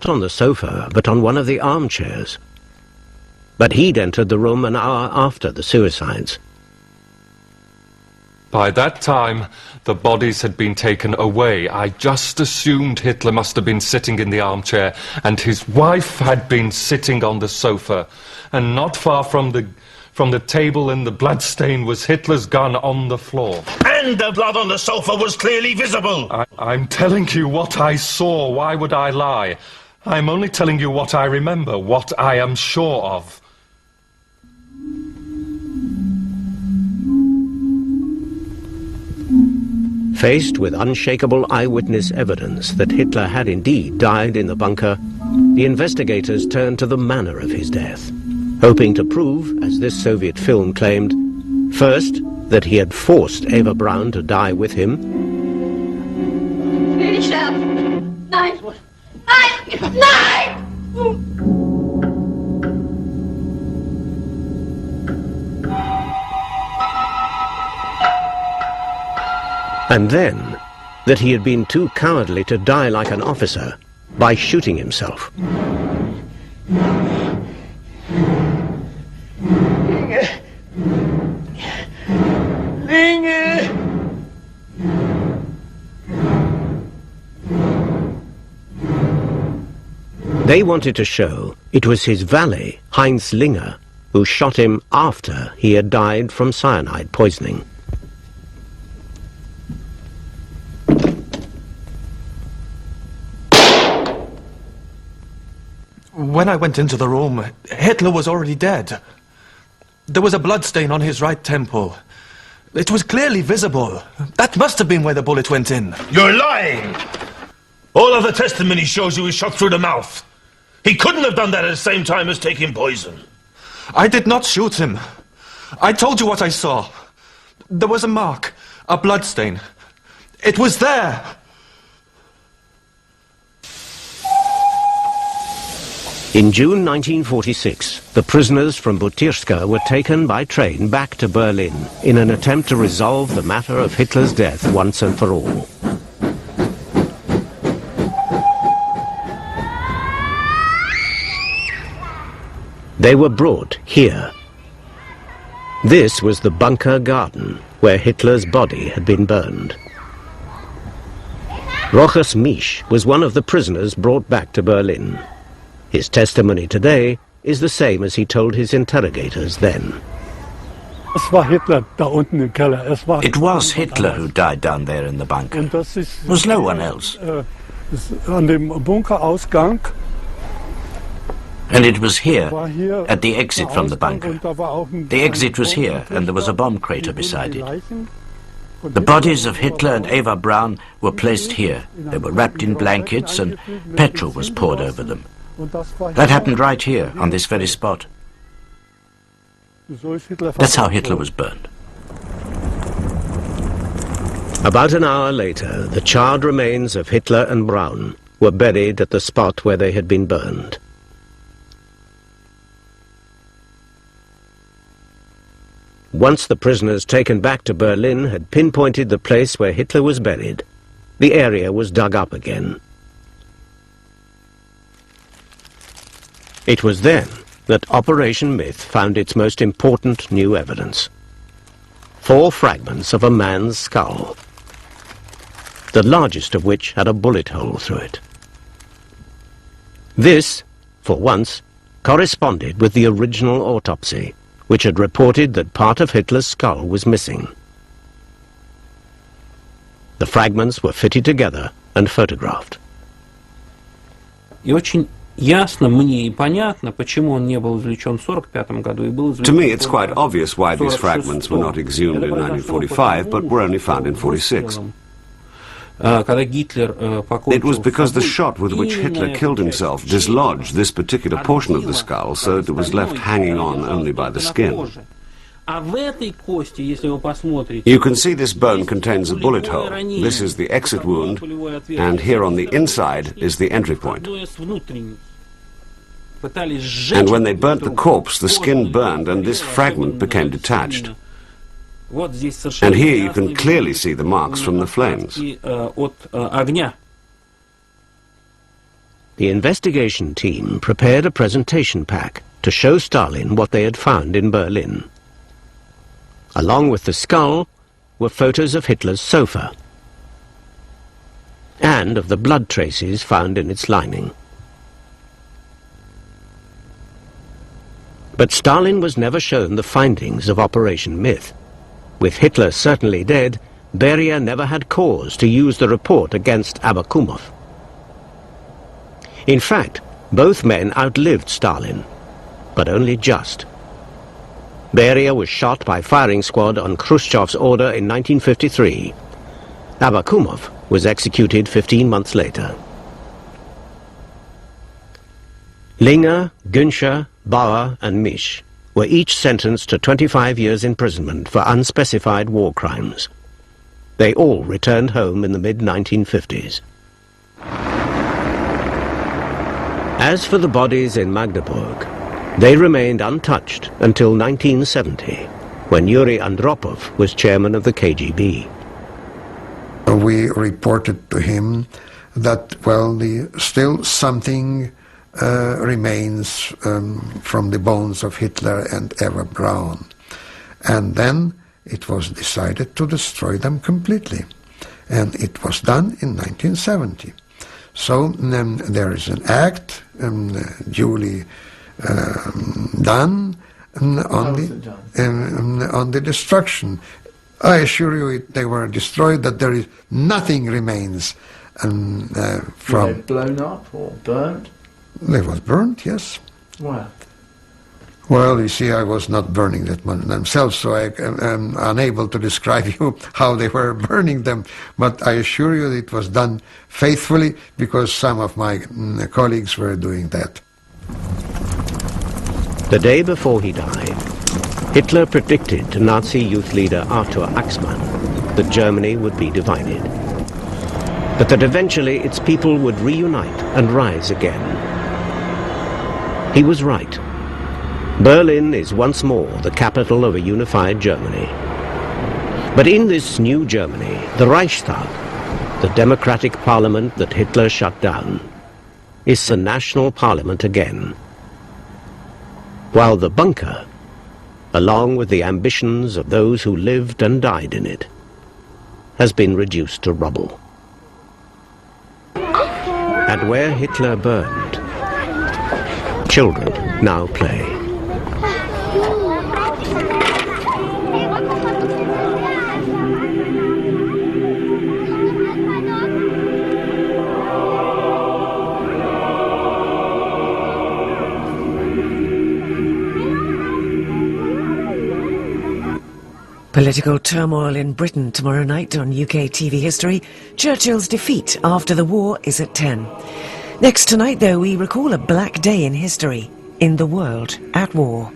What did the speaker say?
not on the sofa, but on one of the armchairs. But he'd entered the room an hour after the suicides. By that time, the bodies had been taken away. I just assumed Hitler must have been sitting in the armchair and his wife had been sitting on the sofa. And not far from the table and the bloodstain was Hitler's gun on the floor. And the blood on the sofa was clearly visible. I'm telling you what I saw. Why would I lie? I'm only telling you what I remember, what I am sure of. Faced with unshakable eyewitness evidence that Hitler had indeed died in the bunker, the investigators turned to the manner of his death, hoping to prove, as this Soviet film claimed, first, that he had forced Eva Braun to die with him, and then that he had been too cowardly to die like an officer by shooting himself. They wanted to show it was his valet, Heinz Linger, who shot him after he had died from cyanide poisoning. When I went into the room, Hitler was already dead. There was a bloodstain on his right temple. It was clearly visible. That must have been where the bullet went in. You're lying! All of the testimony shows he was shot through the mouth. He couldn't have done that at the same time as taking poison. I did not shoot him. I told you what I saw. There was a mark, a bloodstain. It was there! In June 1946, the prisoners from Butyrska were taken by train back to Berlin in an attempt to resolve the matter of Hitler's death once and for all. They were brought here. This was the bunker garden where Hitler's body had been burned. Rochus Misch was one of the prisoners brought back to Berlin. His testimony today is the same as he told his interrogators then. It was Hitler who died down there in the bunker. It was no one else. And it was here, at the exit from the bunker. The exit was here, and there was a bomb crater beside it. The bodies of Hitler and Eva Braun were placed here. They were wrapped in blankets, and petrol was poured over them. That happened right here, on this very spot. That's how Hitler was burned. About an hour later, the charred remains of Hitler and Braun were buried at the spot where they had been burned. Once the prisoners taken back to Berlin had pinpointed the place where Hitler was buried, the area was dug up again. It was then that Operation Myth found its most important new evidence. 4 fragments of a man's skull, the largest of which had a bullet hole through it. This, for once, corresponded with the original autopsy, which had reported that part of Hitler's skull was missing. The fragments were fitted together and photographed. To me, it's quite obvious why these fragments were not exhumed in 1945, but were only found in 46. It was because the shot with which Hitler killed himself dislodged this particular portion of the skull, so that it was left hanging on only by the skin. You can see this bone contains a bullet hole. This is the exit wound, and here on the inside is the entry point. And when they burnt the corpse, the skin burned and this fragment became detached. And here you can clearly see the marks from the flames. the investigation team prepared a presentation pack to show Stalin what they had found in Berlin. Along with the skull were photos of Hitler's sofa and of the blood traces found in its lining. But Stalin was never shown the findings of Operation Myth. With Hitler certainly dead, Beria never had cause to use the report against Abakumov. In fact, both men outlived Stalin, but only just. Beria was shot by firing squad on Khrushchev's order in 1953. Abakumov was executed 15 months later. Linger, Günscher, Bauer and Misch were each sentenced to 25 years imprisonment for unspecified war crimes. They all returned home in the mid-1950s. As for the bodies in Magdeburg, they remained untouched until 1970, when Yuri Andropov was chairman of the KGB. We reported to him that, well, still something remains from the bones of Hitler and Eva Braun. And then it was decided to destroy them completely. And it was done in 1970. So there is an act duly done on the destruction. I assure you they were destroyed, that there is nothing remains from... Were they blown up or burnt? They was burnt, yes. Wow. Well, you see, I was not burning that one themselves, so I am unable to describe you how they were burning them. But I assure you it was done faithfully, because some of my colleagues were doing that. The day before he died, Hitler predicted to Nazi youth leader Arthur Axmann that Germany would be divided, but that eventually its people would reunite and rise again. He was right. Berlin is once more the capital of a unified Germany. But in this new Germany, the Reichstag, the democratic parliament that Hitler shut down, is a national parliament again. While the bunker, along with the ambitions of those who lived and died in it, has been reduced to rubble. And where Hitler burned, children now play. Political turmoil in Britain tomorrow night on UK TV History. Churchill's defeat after the war is at 10. Next tonight, though, we recall a black day in history, in the world at war.